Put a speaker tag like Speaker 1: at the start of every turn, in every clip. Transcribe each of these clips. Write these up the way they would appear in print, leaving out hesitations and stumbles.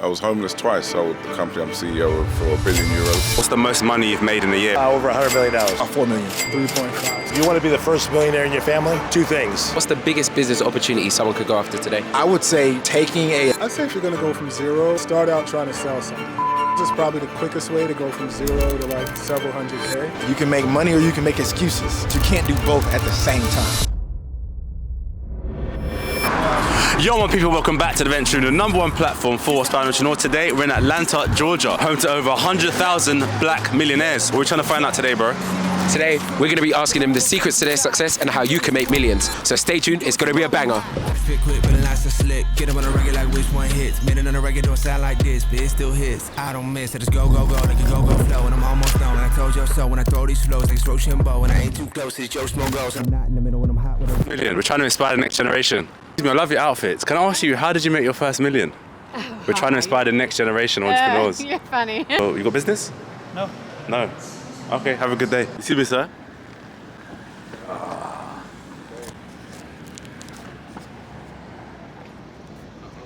Speaker 1: I was homeless twice. Sold the company I'm CEO of for €1 billion.
Speaker 2: What's the most money you've made in a year?
Speaker 3: Over $100 million.
Speaker 4: $4 million. 3.5.
Speaker 3: You want to be the first millionaire in your family? Two things.
Speaker 5: What's the biggest business opportunity someone could go after today?
Speaker 4: I would say taking
Speaker 6: I'd say if you're gonna go from zero, start out trying to sell something. This is probably the quickest way to go from zero to like several hundred K.
Speaker 4: You can make money or you can make excuses. You can't do both at the same time.
Speaker 2: Yo, my people, welcome back to the Venture, the #1 platform for aspiring entrepreneurs. Today, we're in Atlanta, Georgia, home to over 100,000 black millionaires. What are we trying to find out today, bro?
Speaker 5: Today, we're going to be asking them the secrets to their success and how you can make millions. So stay tuned, it's going to be a banger.
Speaker 7: Fit quick, but last a slick. Get them on a regular, like which one hits. Minute on a regular don't sound like this, but it still hits. I don't miss, I just go, go, go, like a go, go flow. And I'm almost done. I told you so when I throw these flows, like it's Rochambeau. And I ain't too close, it's Joe Smo goes. I'm not in the middle when I'm hot with a
Speaker 2: Million. We're trying to inspire the next generation. I love your outfits. Can I ask you, how did you make your first million? We're trying to inspire the next generation of entrepreneurs.
Speaker 8: You're funny.
Speaker 2: Oh, you got business?
Speaker 6: No.
Speaker 2: No. Okay, have a good day. You see me, sir?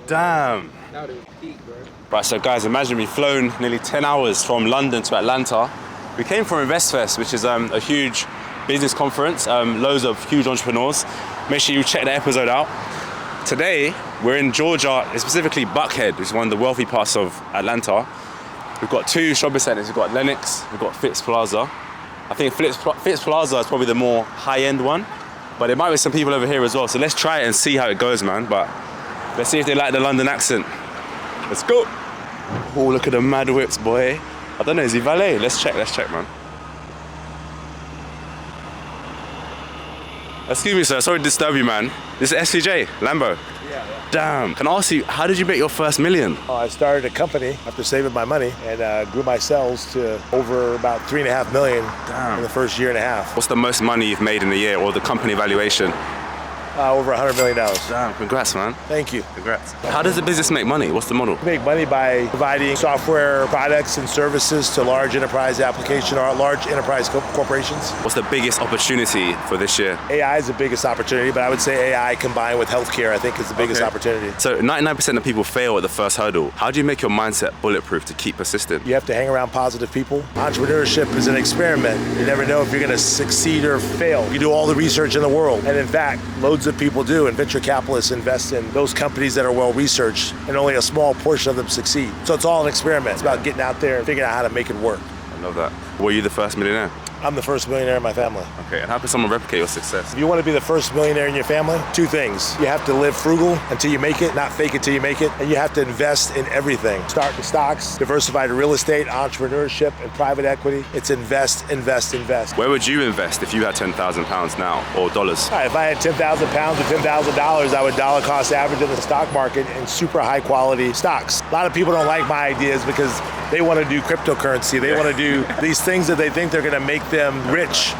Speaker 2: Damn. Right, so guys, imagine we've flown nearly 10 hours from London to Atlanta. We came from InvestFest, which is a huge business conference, loads of huge entrepreneurs. Make sure you check the episode out. Today, we're in Georgia, specifically Buckhead, which is one of the wealthy parts of Atlanta. We've got two shopping centers. We've got Lenox, we've got Fitz Plaza. I think Fitz Plaza is probably the more high-end one, but there might be some people over here as well. So let's try it and see how it goes, man. But let's see if they like the London accent. Let's go. Oh, look at the mad whips, boy. I don't know, is he valet? Let's check, man. Excuse me, sir, sorry to disturb you, man. This is SCJ, Lambo.
Speaker 3: Yeah.
Speaker 2: Damn, can I ask you, how did you make your first million?
Speaker 3: I started a company after saving my money and grew my sales to over about $3.5 million in the first year and a half.
Speaker 2: What's the most money you've made in a year, or the company valuation?
Speaker 3: Over $100 million.
Speaker 2: Damn, congrats, man.
Speaker 3: Thank you.
Speaker 2: Congrats. How does the business make money? What's the model?
Speaker 3: We make money by providing software products and services to large enterprise application or large enterprise corporations.
Speaker 2: What's the biggest opportunity for this year?
Speaker 3: AI is the biggest opportunity, but I would say AI combined with healthcare, I think, is the biggest opportunity.
Speaker 2: So 99% of people fail at the first hurdle. How do you make your mindset bulletproof to keep persistent?
Speaker 3: You have to hang around positive people. Entrepreneurship is an experiment. You never know if you're going to succeed or fail. You do all the research in the world. And in fact, loads of people do, and venture capitalists invest in those companies that are well researched, and only a small portion of them succeed. So it's all an experiment. It's about getting out there and figuring out how to make it work.
Speaker 2: I love that. Were you the first millionaire?
Speaker 3: I'm the first millionaire in my family.
Speaker 2: Okay, and how can someone replicate your success?
Speaker 3: If you want to be the first millionaire in your family, two things. You have to live frugal until you make it, not fake it till you make it, and you have to invest in everything. Start in stocks, diversify to real estate, entrepreneurship, and private equity. It's invest, invest, invest.
Speaker 2: Where would you invest if you had £10,000 now, or dollars?
Speaker 3: All right, if I had £10,000 or $10,000, I would dollar cost average in the stock market in super high quality stocks. A lot of people don't like my ideas because they want to do cryptocurrency. They want to do these things that they think they're going to make them rich,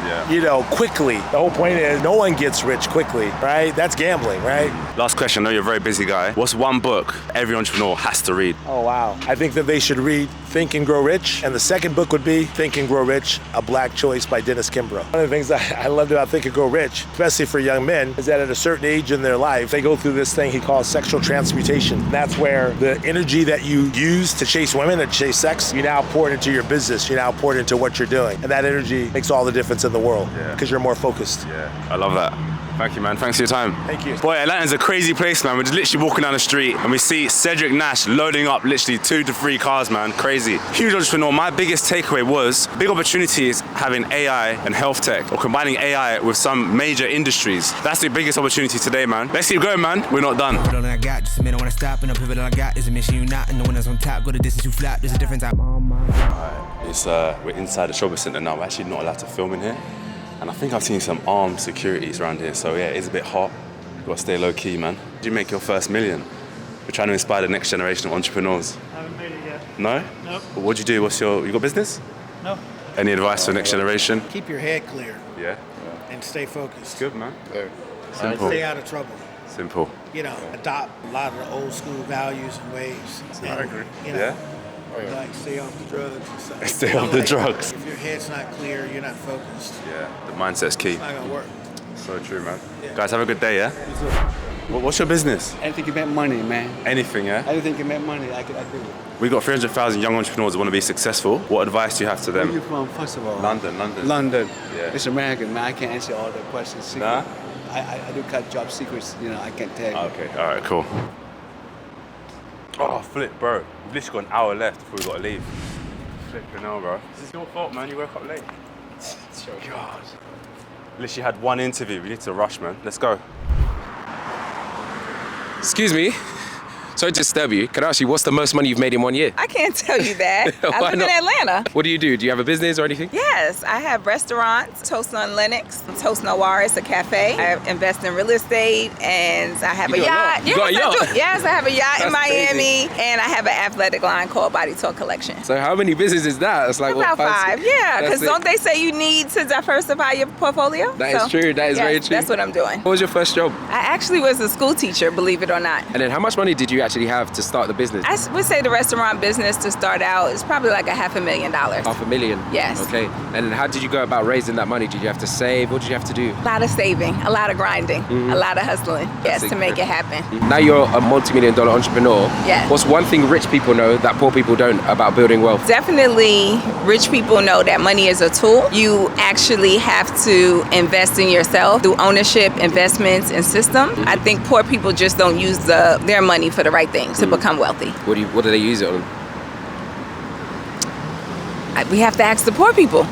Speaker 3: quickly. The whole point is no one gets rich quickly, right? That's gambling, right?
Speaker 2: Last question, I know you're a very busy guy. What's one book every entrepreneur has to read?
Speaker 3: Oh, wow. I think that they should read Think and Grow Rich. And the second book would be Think and Grow Rich, A Black Choice by Dennis Kimbrough. One of the things I loved about Think and Grow Rich, especially for young men, is that at a certain age in their life, they go through this thing he calls sexual transmutation. And that's where the energy that you use to chase women and chase sex, you now pour it into your business. You now pour it into what you're doing. And that energy makes all the difference in the world because you're more focused.
Speaker 2: Yeah, I love that. Thank you, man. Thanks for your time.
Speaker 3: Thank you.
Speaker 2: Boy, Atlanta's a crazy place, man. We're just literally walking down the street and we see Cedric Nash loading up literally 2 to 3 cars, man. Crazy. Huge entrepreneur. My biggest takeaway was big opportunities having AI and health tech, or combining AI with some major industries. That's the biggest opportunity today, man. Let's keep going, man. We're not done.
Speaker 7: I got just a minute when I stop and the pivot I got is a mission you not, and the one that's on top go the distance you flap. There's a difference I'm on my
Speaker 2: We're inside the shopping centre now. We're actually not allowed to film in here. And I think I've seen some armed securities around here. So yeah, it's a bit hot. You've got to stay low key, man. Did you make your first million? We're trying to inspire the next generation of entrepreneurs.
Speaker 6: I haven't made it yet.
Speaker 2: No?
Speaker 6: Nope.
Speaker 2: Well, what'd you do? You got business?
Speaker 6: No.
Speaker 2: Any advice for the next generation?
Speaker 9: Keep your head clear
Speaker 2: Yeah.
Speaker 9: and stay focused.
Speaker 2: Good, man.
Speaker 9: Simple. Stay out of trouble.
Speaker 2: Simple.
Speaker 9: Adopt a lot of the old school values and ways.
Speaker 2: I agree.
Speaker 9: Yeah. Like stay off the drugs and stuff.
Speaker 2: Stay off the drugs.
Speaker 9: If your head's not clear, you're not focused.
Speaker 2: Yeah, the mindset's key.
Speaker 9: It's not gonna work.
Speaker 2: So true, man.
Speaker 9: Yeah.
Speaker 2: Guys, have a good day, yeah? What's your business?
Speaker 8: Anything can make money, man.
Speaker 2: Anything, yeah?
Speaker 8: Anything can make money, I do it.
Speaker 2: We got 300,000 young entrepreneurs who want to be successful. What advice do you have to them?
Speaker 8: Where you from, first of all?
Speaker 2: London.
Speaker 8: London.
Speaker 2: Yeah.
Speaker 8: It's American, man. I can't answer all the questions. Secret.
Speaker 2: Nah?
Speaker 8: I do cut job secrets, I can't tell you.
Speaker 2: Okay, all right, cool. Oh, flip, bro. We've literally got an hour left before we got to leave. Flipping hell, bro. This is your fault, man. You woke up late.
Speaker 8: It's your
Speaker 2: God. Literally had one interview. We need to rush, man. Let's go.
Speaker 5: Excuse me. Sorry to disturb you. Can I ask you, what's the most money you've made in 1 year?
Speaker 10: I can't tell you that. I
Speaker 5: Why
Speaker 10: live
Speaker 5: not?
Speaker 10: in Atlanta.
Speaker 5: What do you do? Do you have a business or anything?
Speaker 10: Yes, I have restaurants, Toast on Lennox, Toast Noir is a cafe. I invest in real estate and I have
Speaker 5: You
Speaker 10: a
Speaker 5: do a
Speaker 10: yacht.
Speaker 5: lot. You got a yacht?
Speaker 10: I do. Yes, I have a yacht in
Speaker 5: That's
Speaker 10: Miami and I have an athletic line called Body Talk Collection.
Speaker 5: So how many businesses is that? It's like
Speaker 10: About
Speaker 5: what,
Speaker 10: five, yeah, because
Speaker 5: That's it.
Speaker 10: don't they say you need to diversify your portfolio?
Speaker 5: That is true, that is
Speaker 10: yes,
Speaker 5: very true.
Speaker 10: That's what I'm doing.
Speaker 5: What was your first job?
Speaker 10: I actually was a school teacher, believe it or not.
Speaker 5: And then how much money did you actually have to start the business?
Speaker 10: I would say the restaurant business to start out is probably like $500,000.
Speaker 5: $500,000?
Speaker 10: Yes.
Speaker 5: Okay. And then how did you go about raising that money? Did you have to save? What did you have to do?
Speaker 10: A lot of saving, a lot of grinding, a lot of hustling, yes, to make it happen.
Speaker 5: Now you're a multi-million-dollar entrepreneur.
Speaker 10: Yes.
Speaker 5: What's one thing rich people know that poor people don't about building wealth?
Speaker 10: Definitely, rich people know that money is a tool. You actually have to invest in yourself through ownership, investments, and systems. I think poor people just don't use their money for the right things to become wealthy.
Speaker 5: What do they use it on?
Speaker 10: We have to ask the poor people.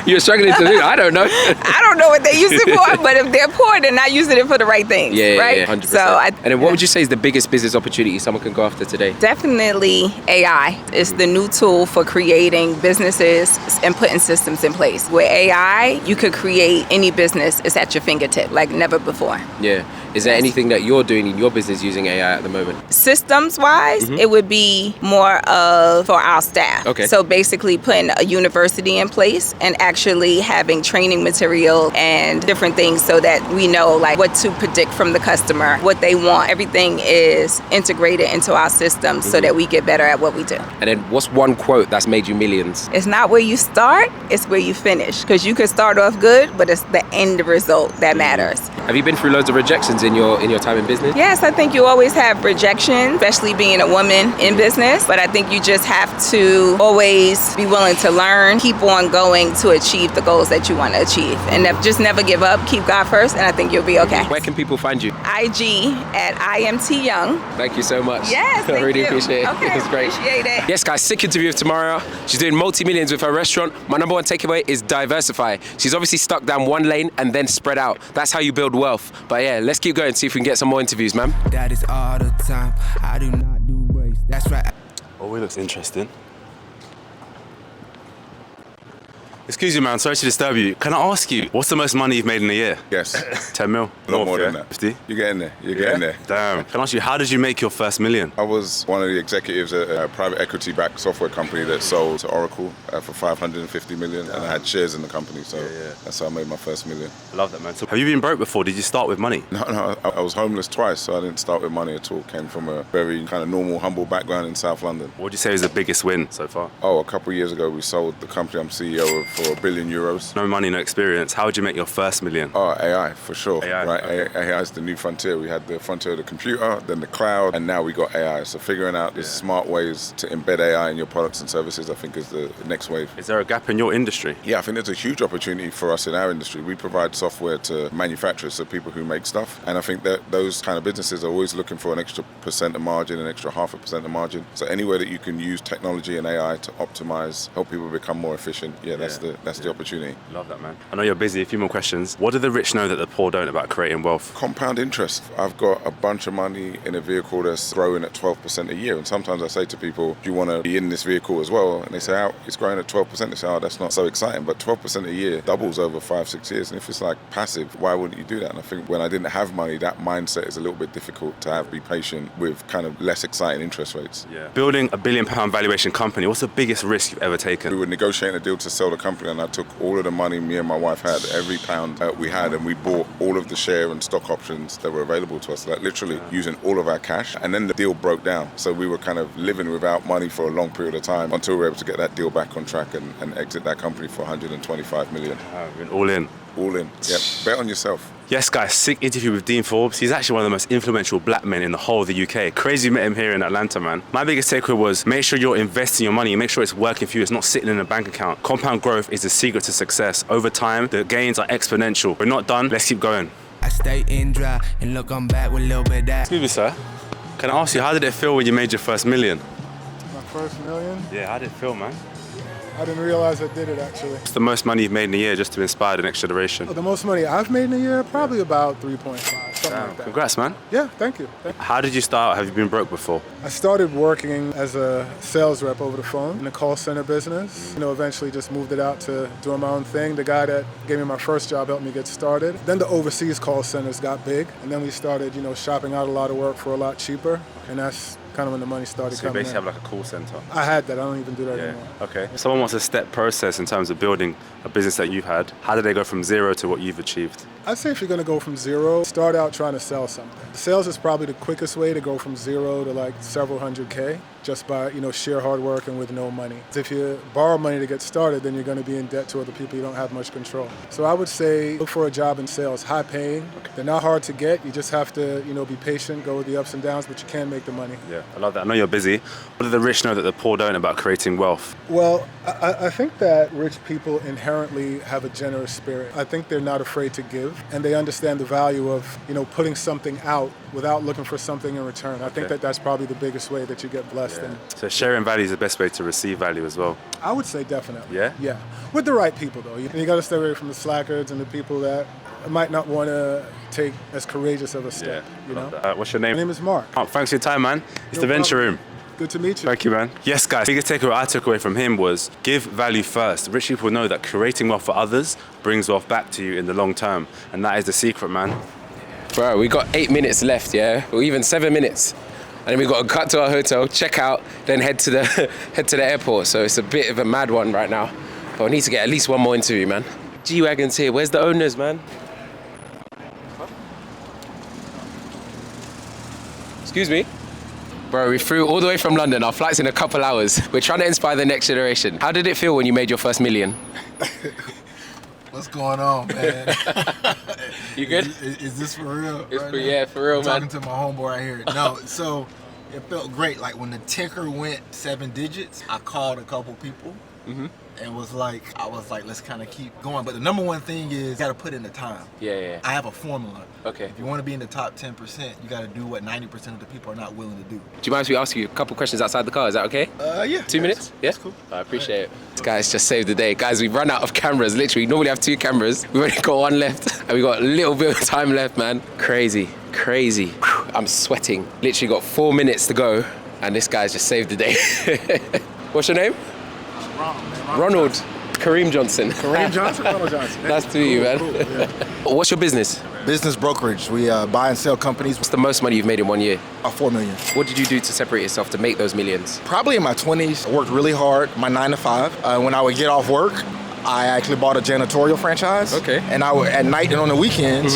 Speaker 5: You're struggling to do. I don't know.
Speaker 10: I don't know what they use it for, but if they're poor, they're not using it for the right things, right?
Speaker 5: Yeah, 100%.
Speaker 10: So
Speaker 5: and then what would you say is the biggest business opportunity someone can go after today?
Speaker 10: Definitely AI is the new tool for creating businesses and putting systems in place. With AI, you could create any business. It's at your fingertip like never before.
Speaker 5: Yeah. Is there anything that you're doing in your business using AI at the moment?
Speaker 10: Systems-wise, it would be more of for our staff.
Speaker 5: Okay.
Speaker 10: So basically putting a university in place and actually having training material and different things so that we know like what to predict from the customer, what they want. Everything is integrated into our systems so that we get better at what we do.
Speaker 5: And then what's one quote that's made you millions?
Speaker 10: It's not where you start, it's where you finish. Because you could start off good, but it's the end result that matters.
Speaker 5: Have you been through loads of rejections in your time in business?
Speaker 10: Yes, I think you always have rejection, especially being a woman in business. But I think you just have to always be willing to learn, keep on going to achieve the goals that you want to achieve. And just never give up, keep God first, and I think you'll be okay.
Speaker 5: Where can people find you?
Speaker 10: IG at IMT Young.
Speaker 5: Thank you so much.
Speaker 10: Yes,
Speaker 5: I really appreciate it.
Speaker 10: Okay,
Speaker 5: It's great.
Speaker 10: appreciate it.
Speaker 5: Yes, guys, sick interview of Tamara. She's doing multi-millions with her restaurant. My number one takeaway is diversify. She's obviously stuck down one lane and then spread out. That's how you build wealth. But yeah, let's keep going, see if we can get some more interviews, man.
Speaker 7: That is all the time. I do not do breaks. That's right.
Speaker 2: Oh, it looks interesting. Excuse me, man. Sorry to disturb you. Can I ask you, what's the most money you've made in a year?
Speaker 1: Yes.
Speaker 2: 10 mil?
Speaker 1: A lot more than that.
Speaker 2: 50?
Speaker 1: You're getting there. You're getting there.
Speaker 2: Damn. Can I ask you, how did you make your first million?
Speaker 1: I was one of the executives at a private equity-backed software company that sold to Oracle for $550 million, and I had shares in the company, so that's how I made my first million.
Speaker 2: I love that, man. So have you been broke before? Did you start with money?
Speaker 1: No, I was homeless twice, so I didn't start with money at all. Came from a very kind of normal, humble background in South London.
Speaker 2: What would you say is the biggest win so far?
Speaker 1: Oh, a couple of years ago, we sold the company I'm CEO of for €1 billion.
Speaker 2: No money, no experience. How would you make your first million?
Speaker 1: Oh, AI, for sure.
Speaker 2: AI,
Speaker 1: right?
Speaker 2: okay.
Speaker 1: AI is the new frontier. We had the frontier of the computer, then the cloud, and now we got AI. So figuring out the smart ways to embed AI in your products and services, I think, is the next wave.
Speaker 2: Is there a gap in your industry?
Speaker 1: Yeah, I think there's a huge opportunity for us in our industry. We provide software to manufacturers, so people who make stuff. And I think that those kind of businesses are always looking for an extra % of margin, an extra 0.5% of margin. So anywhere that you can use technology and AI to optimize, help people become more efficient, that's the opportunity.
Speaker 2: Love that, man. I know you're busy. A few more questions. What do the rich know that the poor don't about creating wealth?
Speaker 1: Compound interest. I've got a bunch of money in a vehicle that's growing at 12% a year. And sometimes I say to people, do you want to be in this vehicle as well? And they say, oh, it's growing at 12%. They say, oh, that's not so exciting. But 12% a year doubles over 5-6 years. And if it's like passive, why wouldn't you do that? And I think when I didn't have money, that mindset is a little bit difficult to have, be patient with kind of less exciting interest rates.
Speaker 2: Yeah. Building a £1 billion valuation company, what's the biggest risk you've ever taken?
Speaker 1: We were negotiating a deal to sell the company, and I took all of the money me and my wife had, every pound that we had, and we bought all of the share and stock options that were available to us, like literally using all of our cash. And then the deal broke down. So we were kind of living without money for a long period of time until we were able to get that deal back on track and exit that company for $125 million.
Speaker 2: All in.
Speaker 1: All in. Yep. Bet on yourself.
Speaker 2: Yes, guys, sick interview with Dean Forbes. He's actually one of the most influential black men in the whole of the UK. Crazy met him here in Atlanta, man. My biggest takeaway was make sure you're investing your money, make sure it's working for you, it's not sitting in a bank account. Compound growth is the secret to success. Over time, the gains are exponential. We're not done, let's keep going.
Speaker 7: I stay in dry and look, I'm back with a little bit of that.
Speaker 2: Excuse me, sir. Can I ask you, how did it feel when you made your first million?
Speaker 6: My first million?
Speaker 2: Yeah, how did it feel, man?
Speaker 6: I didn't realize I did it, actually.
Speaker 2: What's the most money you've made in a year just to inspire the next generation?
Speaker 6: Oh, the most money I've made in a year? Probably about 3.5, something like that.
Speaker 2: Congrats, man.
Speaker 6: Yeah, thank you.
Speaker 2: How did you start? Have you been broke before?
Speaker 6: I started working as a sales rep over the phone in the call center business. You know, eventually just moved it out to doing my own thing. The guy that gave me my first job helped me get started. Then the overseas call centers got big, and then we started, you know, shopping out a lot of work for a lot cheaper, and that's kind of when the money started coming in.
Speaker 2: So you basically have like a call center?
Speaker 6: I had that. I don't even do that anymore.
Speaker 2: Okay. If someone wants a step process in terms of building a business that you've had, how did they go from zero to what you've achieved?
Speaker 6: I'd say if you're going to go from zero, start out trying to sell something. Sales is probably the quickest way to go from zero to like several hundred K, just by, you know, sheer hard work and with no money. If you borrow money to get started, then you're going to be in debt to other people you don't have much control. So I would say look for a job in sales, high paying. They're not hard to get. You just have to, you know, be patient, go with the ups and downs, but you can make the money.
Speaker 2: Yeah, I love that. I know you're busy. What do the rich know that the poor don't about creating wealth?
Speaker 6: Well, I think that rich people inherently have a generous spirit. I think they're not afraid to give, and they understand the value of, you know, putting something out without looking for something in return. I think that that's probably the biggest way that you get blessed.
Speaker 2: Yeah. So sharing value is the best way to receive value as well?
Speaker 6: I would say definitely.
Speaker 2: Yeah?
Speaker 6: Yeah. With the right people, though. And you got to stay away from the slackers and the people that might not want to take as courageous of a step, you know?
Speaker 2: What's your name?
Speaker 6: My name is Mark.
Speaker 2: Oh, thanks for your time, man. It's the Venture Room.
Speaker 6: Good to meet you.
Speaker 2: Thank you, man. Yes, guys, biggest takeaway I took away from him was give value first. Rich people know that creating wealth for others brings wealth back to you in the long term. And that is the secret, man.
Speaker 5: Bro, we got 8 minutes left, yeah? Or even 7 minutes. And then we got to cut to our hotel, check out, then head to the airport. So it's a bit of a mad one right now. But we need to get at least one more interview, man. G-Wagon's here. Where's the owners, man? Excuse me? Bro, we flew all the way from London. Our flight's in a couple hours. We're trying to inspire the next generation. How did it feel when you made your first million?
Speaker 4: What's going on, man?
Speaker 5: You good?
Speaker 4: Is this for real?
Speaker 5: It's for real, man.
Speaker 4: Talking to my homeboy right here. No, so it felt great. Like when the ticker went 7 digits, I called a couple people. And I was like, let's kind of keep going. But the number one thing is you got to put in the time.
Speaker 5: Yeah.
Speaker 4: I have a formula.
Speaker 5: Okay.
Speaker 4: If you want to be in the top 10%, you got to do what 90% of the people are not willing to do.
Speaker 5: Do you mind if we ask you a couple questions outside the car? Is that okay?
Speaker 4: Yeah.
Speaker 5: 2 minutes? Yeah?
Speaker 4: That's cool.
Speaker 5: I appreciate it. This guy's just saved the day. Guys, we've run out of cameras. Literally, we normally have 2 cameras. We've only got 1 left. And we got a little bit of time left, man. Crazy. Whew, I'm sweating. Literally got 4 minutes to go. And this guy's just saved the day. What's your name? Ronald. Kareem Johnson.
Speaker 6: Kareem Johnson? Ronald Johnson.
Speaker 5: Nice to meet you, man.
Speaker 6: Cool, yeah.
Speaker 5: What's your business?
Speaker 4: Business brokerage. We buy and sell companies.
Speaker 5: What's the most money you've made in 1 year?
Speaker 4: 4 million.
Speaker 5: What did you do to separate yourself to make those millions?
Speaker 4: Probably in my 20s. I worked really hard, my 9 to 5. When I would get off work, I actually bought a janitorial franchise.
Speaker 5: Okay.
Speaker 4: And I would, at night and on the weekends,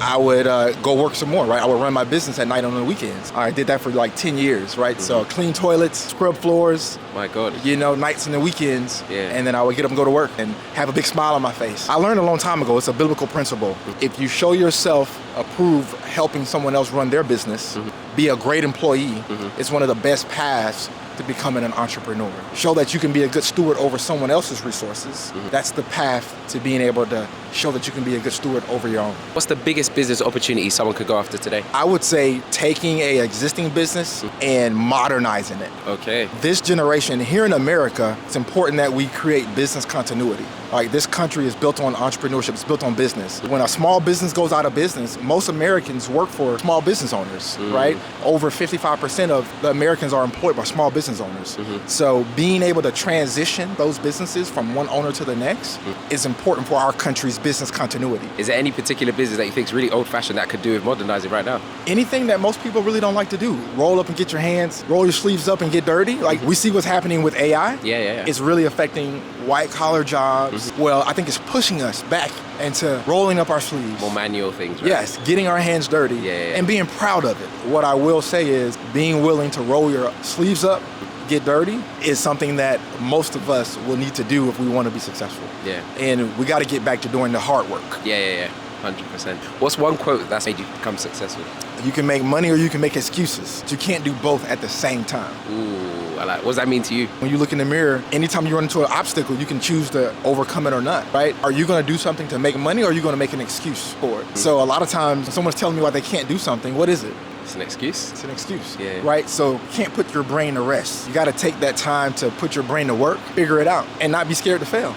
Speaker 4: I would go work some more, right? I would run my business at night and on the weekends. I did that for like 10 years, right? So clean toilets, scrub floors.
Speaker 5: My God.
Speaker 4: You know, nights and the weekends.
Speaker 5: Yeah.
Speaker 4: And then I would get up and go to work and have a big smile on my face. I learned a long time ago, it's a biblical principle. If you show yourself approve helping someone else run their business, be a great employee, it's one of the best paths to becoming an entrepreneur. Show that you can be a good steward over someone else's resources. That's the path to being able to show that you can be a good steward over your own.
Speaker 5: What's the biggest business opportunity someone could go after today?
Speaker 4: I would say taking a existing business and modernizing it.
Speaker 5: Okay.
Speaker 4: This generation here in America, it's important that we create business continuity. Like, this country is built on entrepreneurship, it's built on business. When a small business goes out of business, most Americans work for small business owners, right? Over 55% of the Americans are employed by small business owners. So being able to transition those businesses from one owner to the next is important for our country's business continuity.
Speaker 5: Is there any particular business that you think is really old-fashioned that could do with modernizing right now?
Speaker 4: Anything that most people really don't like to do. Roll up and get your hands, roll your sleeves up and get dirty. Like, we see what's happening with AI.
Speaker 5: Yeah.
Speaker 4: It's really affecting white-collar jobs. Well, I think it's pushing us back into rolling up our sleeves.
Speaker 5: More manual things, right?
Speaker 4: Yes, getting our hands dirty and being proud of it. What I will say is being willing to roll your sleeves up, get dirty is something that most of us will need to do if we want to be successful.
Speaker 5: Yeah.
Speaker 4: And we got to get back to doing the hard work.
Speaker 5: Yeah. 100%. What's one quote that's made you become successful?
Speaker 4: You can make money or you can make excuses. You can't do both at the same time.
Speaker 5: Ooh, I like. What does that mean to you?
Speaker 4: When you look in the mirror, anytime you run into an obstacle, you can choose to overcome it or not, right? Are you going to do something to make money or are you going to make an excuse for it? So a lot of times when someone's telling me why they can't do something, what is it?
Speaker 5: It's an excuse.
Speaker 4: It's an excuse,
Speaker 5: Yeah.
Speaker 4: right? So you can't put your brain to rest. You got to take that time to put your brain to work, figure it out, and not be scared to fail.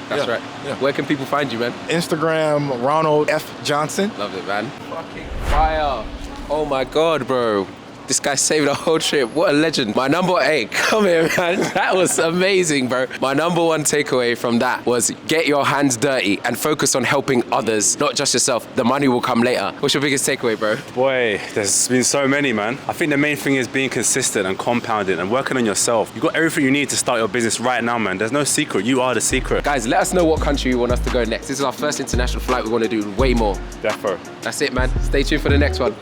Speaker 5: That's right.
Speaker 4: Yeah.
Speaker 5: Where can people find you, man?
Speaker 4: Instagram, Ronald F. Johnson.
Speaker 5: Love it, man. Fucking fire. Oh my God, bro. This guy saved the whole trip. What a legend. My number 8, come here, man. That was amazing, bro. My number 1 takeaway from that was get your hands dirty and focus on helping others, not just yourself. The money will come later. What's your biggest takeaway, bro?
Speaker 2: Boy, there's been so many, man. I think the main thing is being consistent and compounding and working on yourself. You've got everything you need to start your business right now, man. There's no secret. You are the secret.
Speaker 5: Guys, let us know what country you want us to go next. This is our first international flight. We want to do way more.
Speaker 2: Defo.
Speaker 5: That's it, man. Stay tuned for the next one.